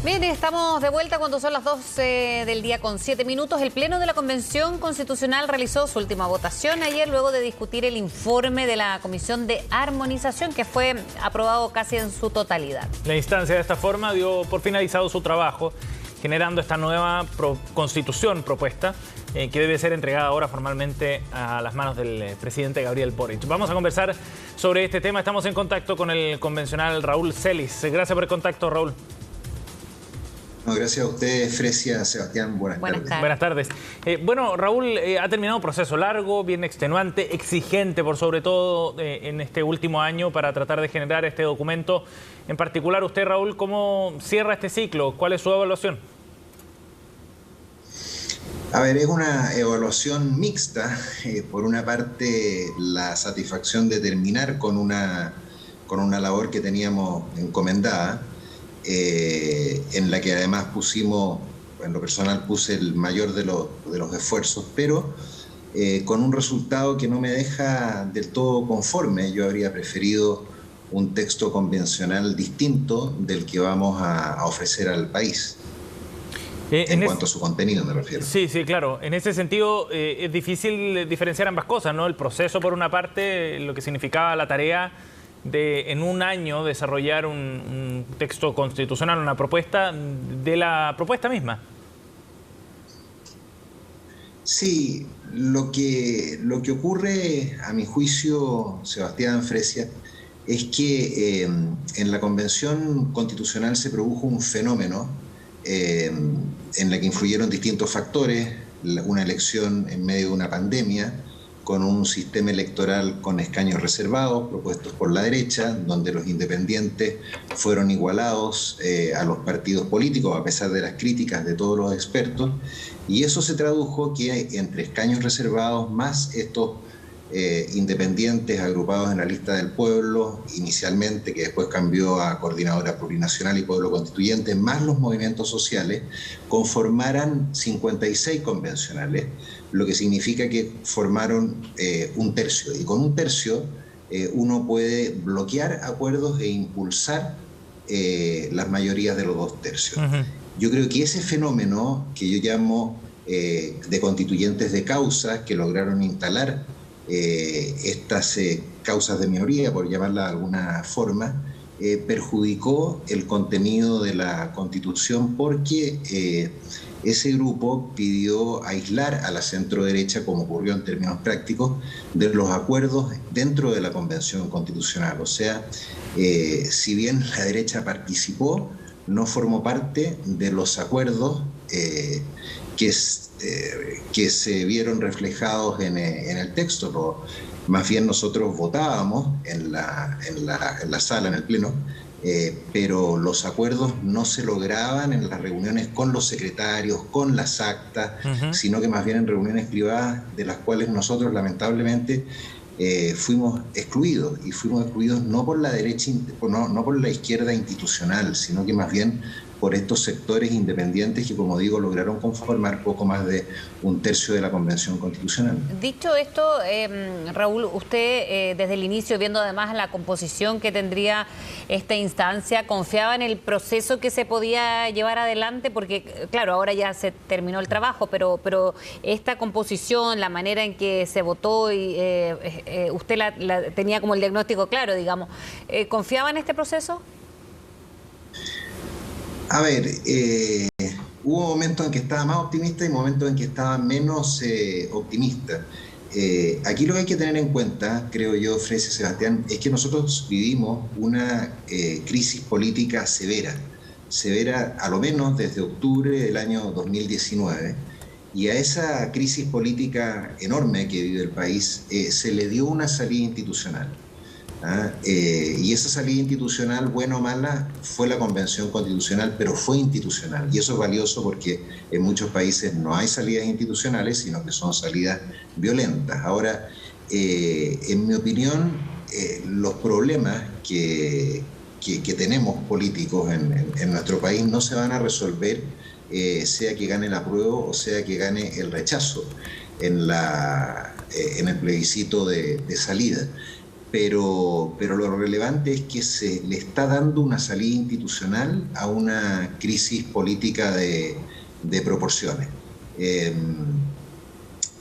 Bien, estamos de vuelta cuando son las 12 del día con 7 minutos. El Pleno de la Convención Constitucional realizó su última votación ayer luego de discutir el informe de la Comisión de Armonización que fue aprobado casi en su totalidad. La instancia de esta forma dio por finalizado su trabajo, generando esta nueva constitución propuesta que debe ser entregada ahora formalmente a las manos del presidente Gabriel Boric. Vamos a conversar sobre este tema. Estamos en contacto con el convencional Raúl Celis. Gracias por el contacto, Raúl. No, gracias a ustedes, Fresia, Sebastián, buenas tardes. Buenas tardes. Bueno, Raúl, ha terminado un proceso largo, bien extenuante, exigente por sobre todo en este último año para tratar de generar este documento. En particular, usted, Raúl, ¿cómo cierra este ciclo? ¿Cuál es su evaluación? A ver, es una evaluación mixta. Por una parte, la satisfacción de terminar con una labor que teníamos encomendada, en la que además pusimos, en lo personal puse el mayor de los esfuerzos, pero con un resultado que no me deja del todo conforme. Yo habría preferido un texto convencional distinto del que vamos a ofrecer al país. En cuanto a su contenido me refiero. Sí, claro. En ese sentido es difícil diferenciar ambas cosas, ¿no? El proceso por una parte, lo que significaba la tarea de en un año desarrollar un texto constitucional, una propuesta de la propuesta misma. Sí, lo que ocurre, a mi juicio, Sebastián, Fresia, es que en la Convención Constitucional se produjo un fenómeno en la que influyeron distintos factores, una elección en medio de una pandemia, con un sistema electoral con escaños reservados propuestos por la derecha, donde los independientes fueron igualados a los partidos políticos, a pesar de las críticas de todos los expertos, y eso se tradujo que entre escaños reservados más estos independientes agrupados en la lista del pueblo, inicialmente, que después cambió a Coordinadora Plurinacional y Pueblo Constituyente, más los movimientos sociales, conformaran 56 convencionales, lo que significa que formaron un tercio. Y con un tercio uno puede bloquear acuerdos e impulsar las mayorías de los dos tercios. Yo creo que ese fenómeno que yo llamo de constituyentes de causas que lograron instalar estas causas de minoría, por llamarla de alguna forma, perjudicó el contenido de la Constitución porque ese grupo pidió aislar a la centroderecha, como ocurrió en términos prácticos, de los acuerdos dentro de la Convención Constitucional. O sea, si bien la derecha participó, no formó parte de los acuerdos que se vieron reflejados en el texto. Más bien nosotros votábamos en la sala, en el Pleno, pero los acuerdos no se lograban en las reuniones con los secretarios, con las actas, sino que más bien en reuniones privadas, de las cuales nosotros lamentablemente fuimos excluidos, y fuimos excluidos no por la derecha, no por la izquierda institucional, sino que más bien por estos sectores independientes que, como digo, lograron conformar poco más de un tercio de la Convención Constitucional. Dicho esto, Raúl, usted desde el inicio, viendo además la composición que tendría esta instancia, ¿confiaba en el proceso que se podía llevar adelante? Porque, claro, ahora ya se terminó el trabajo, pero esta composición, la manera en que se votó, y usted tenía como el diagnóstico claro, digamos. ¿Confiaba en este proceso? A ver, hubo momentos en que estaba más optimista y momentos en que estaba menos optimista. Aquí lo que hay que tener en cuenta, creo yo, Fresia, Sebastián, es que nosotros vivimos una crisis política severa a lo menos desde octubre del año 2019, y a esa crisis política enorme que vive el país se le dio una salida institucional. Y esa salida institucional, buena o mala, fue la Convención Constitucional, pero fue institucional. Y eso es valioso porque en muchos países no hay salidas institucionales, sino que son salidas violentas. Ahora, en mi opinión, los problemas que tenemos políticos en nuestro país no se van a resolver, sea que gane el apruebo o sea que gane el rechazo en el plebiscito de salida. pero lo relevante es que se le está dando una salida institucional a una crisis política de proporciones.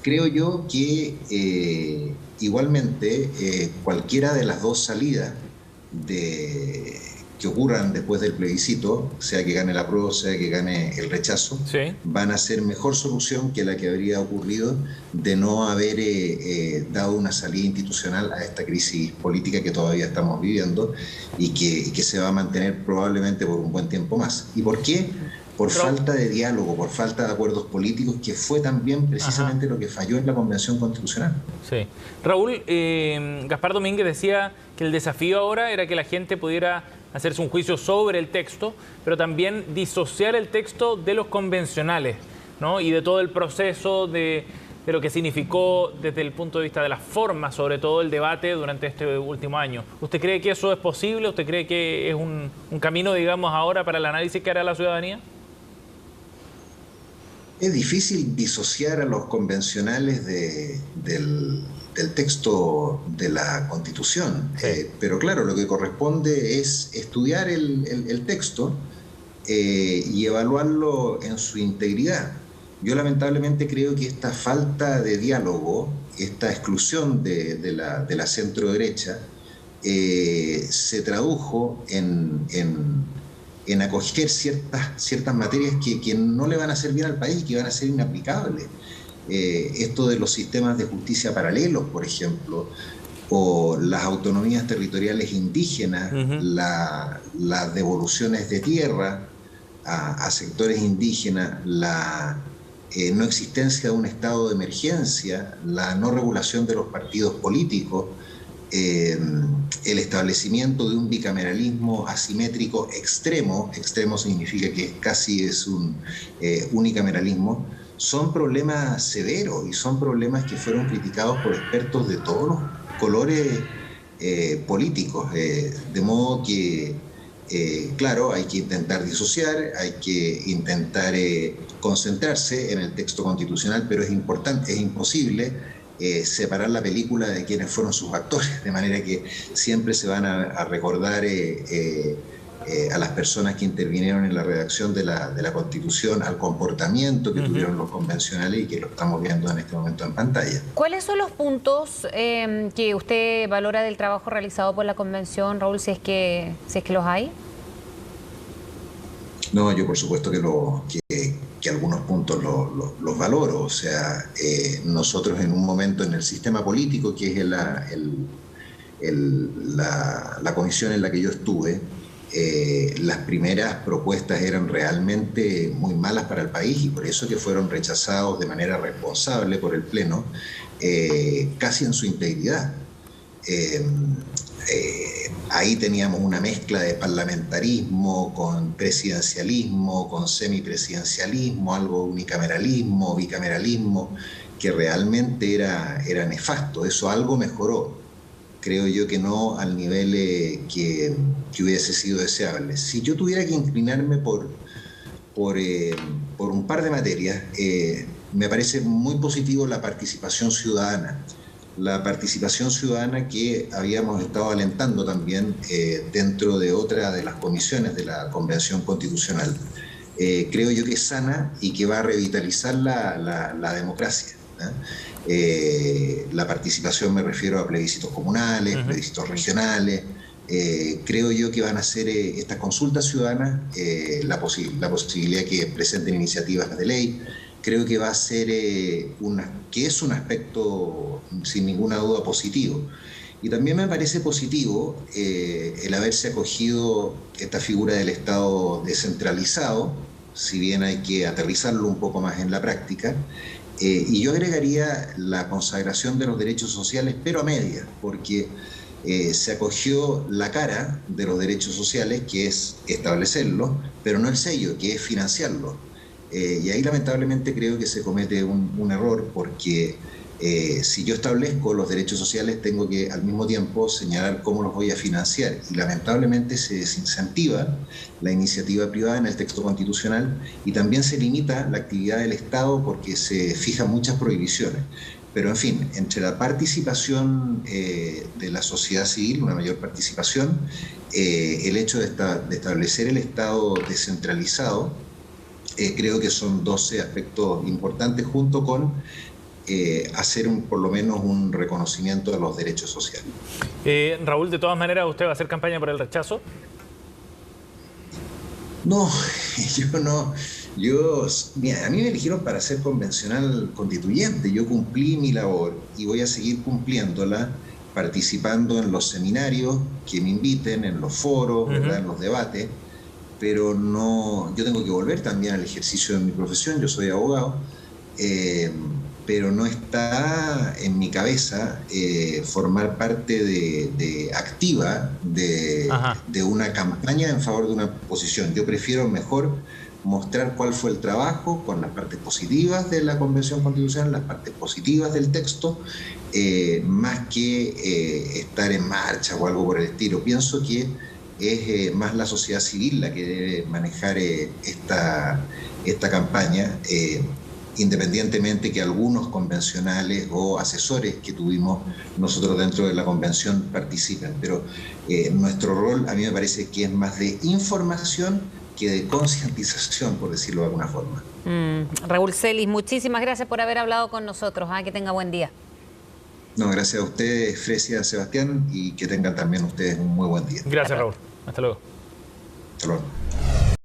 Creo yo que igualmente cualquiera de las dos salidas que ocurran después del plebiscito, sea que gane el apruebo, sea que gane el rechazo, Sí. van a ser mejor solución que la que habría ocurrido de no haber dado una salida institucional a esta crisis política que todavía estamos viviendo y que se va a mantener probablemente por un buen tiempo más. ¿Y por qué? Por falta de diálogo, por falta de acuerdos políticos, que fue también precisamente lo que falló en la Convención Constitucional. Sí. Raúl, Gaspar Domínguez decía que el desafío ahora era que la gente pudiera hacerse un juicio sobre el texto, pero también disociar el texto de los convencionales, ¿no? Y de todo el proceso de lo que significó desde el punto de vista de las formas, sobre todo el debate durante este último año. ¿Usted cree que eso es posible? ¿Usted cree que es un camino, digamos, ahora para el análisis que hará la ciudadanía? Es difícil disociar a los convencionales del texto de la Constitución, sí. Pero claro, lo que corresponde es estudiar el texto y evaluarlo en su integridad. Yo lamentablemente creo que esta falta de diálogo, esta exclusión de la centro-derecha, se tradujo en acoger ciertas materias que no le van a hacer bien al país, que van a ser inaplicables. Esto de los sistemas de justicia paralelos, por ejemplo, o las autonomías territoriales indígenas, las devoluciones de tierra a sectores indígenas, la no existencia de un estado de emergencia, la no regulación de los partidos políticos, el establecimiento de un bicameralismo asimétrico extremo significa que casi es un unicameralismo, son problemas severos y son problemas que fueron criticados por expertos de todos los colores políticos, de modo que claro, hay que intentar disociar, hay que intentar concentrarse en el texto constitucional, pero es imposible separar la película de quienes fueron sus actores, de manera que siempre se van a recordar a las personas que intervinieron en la redacción de la Constitución, al comportamiento que tuvieron los convencionales y que lo estamos viendo en este momento en pantalla. ¿Cuáles son los puntos que usted valora del trabajo realizado por la Convención, Raúl, si es que los hay? No, yo por supuesto que algunos puntos los valoro. O sea, nosotros en un momento en el sistema político, que es la comisión en la que yo estuve, las primeras propuestas eran realmente muy malas para el país y por eso que fueron rechazados de manera responsable por el Pleno, casi en su integridad. Ahí teníamos una mezcla de parlamentarismo con presidencialismo, con semipresidencialismo, algo unicameralismo, bicameralismo, que realmente era nefasto. Eso algo mejoró. Creo yo que no al nivel que hubiese sido deseable. Si yo tuviera que inclinarme por un par de materias, me parece muy positivo la participación ciudadana. La participación ciudadana que habíamos estado alentando también dentro de otra de las comisiones de la Convención Constitucional. Creo yo que es sana y que va a revitalizar la democracia. La participación, me refiero a plebiscitos comunales, plebiscitos regionales. Creo yo que van a ser estas consultas ciudadanas la posibilidad que presenten iniciativas de ley. Creo que va a ser que es un aspecto sin ninguna duda positivo. Y también me parece positivo el haberse acogido esta figura del Estado descentralizado, si bien hay que aterrizarlo un poco más en la práctica. Y yo agregaría la consagración de los derechos sociales, pero a medias, porque se acogió la cara de los derechos sociales, que es establecerlos, pero no el sello, que es financiarlos. Y ahí lamentablemente creo que se comete un error, porque si yo establezco los derechos sociales tengo que al mismo tiempo señalar cómo los voy a financiar, y lamentablemente se desincentiva la iniciativa privada en el texto constitucional y también se limita la actividad del Estado porque se fijan muchas prohibiciones. Pero en fin, entre la participación de la sociedad civil, una mayor participación, el hecho de establecer el Estado descentralizado, creo que son 12 aspectos importantes, junto con hacer por lo menos un reconocimiento de los derechos sociales. Raúl, de todas maneras, ¿usted va a hacer campaña por el rechazo? No, yo no. Mira, a mí me eligieron para ser convencional constituyente. Yo cumplí mi labor y voy a seguir cumpliéndola, participando en los seminarios que me inviten, en los foros, ¿verdad?, en los debates. Pero no, yo tengo que volver también al ejercicio de mi profesión. Yo soy abogado, pero no está en mi cabeza formar parte activa de una campaña en favor de una posición. Yo prefiero mejor mostrar cuál fue el trabajo con las partes positivas de la Convención Constitucional, las partes positivas del texto, más que estar en marcha o algo por el estilo. Pienso que es más la sociedad civil la que debe manejar esta campaña, independientemente que algunos convencionales o asesores que tuvimos nosotros dentro de la convención participen. Pero nuestro rol, a mí me parece que es más de información que de concientización, por decirlo de alguna forma. Raúl Celis, muchísimas gracias por haber hablado con nosotros. Que tenga buen día. No, gracias a ustedes, Fresia, Sebastián, y que tengan también ustedes un muy buen día. Gracias, Raúl. Hasta luego. Hasta luego.